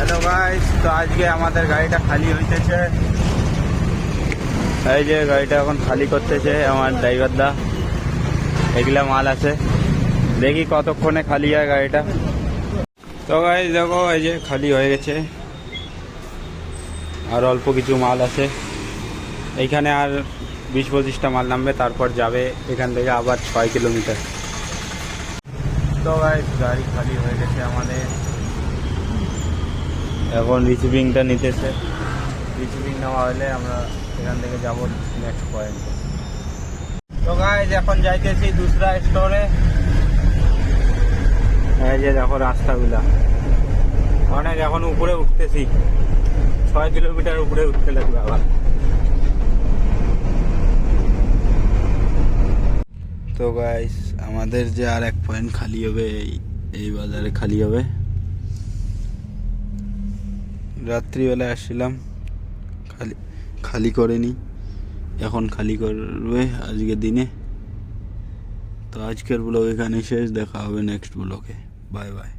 Hello guys, তো আজকে আমাদের গাড়িটা খালি হইতেছে। এই যে গাড়িটা এখন খালি করতেছে আমার ড্রাইভার দা। এগুলা মাল আছে, দেখি কতক্ষণে খালি হয় গাড়িটা। তো গাইস দেখো, এই যে খালি হয়ে গেছে, আর অল্প কিছু মাল আছে। এইখানে আর 20-25টা মাল নামবে, তারপর যাবে এখান থেকে আবার 6 কিলোমিটার। তো গাইস গাড়ি খালি হয়ে গেছে আমাদের, এখন রিসিভিংটা নিতেছে। রিসিভিং নেওয়া হলে আমরা এখান থেকে যাব নেক্সট পয়েন্ট। তো গাইস এখন যাইতেছি দুসরা স্টোরে। এই যে দেখো রাস্তাগুলা অনেক, এখন উপরে উঠতেছি, 6 কিলোমিটার উপরে উঠতে লাগবে আবার। তো গাইস আমাদের যে আর এক পয়েন্ট খালি হবে, এই বাজারে খালি হবে। রাত্রিবেলায় আসছিলাম, খালি করেনি, এখন খালি করবে আজকের দিনে। তো আজকের ব্লগ এখানে শেষ, দেখা হবে নেক্সট ব্লগে। Bye bye.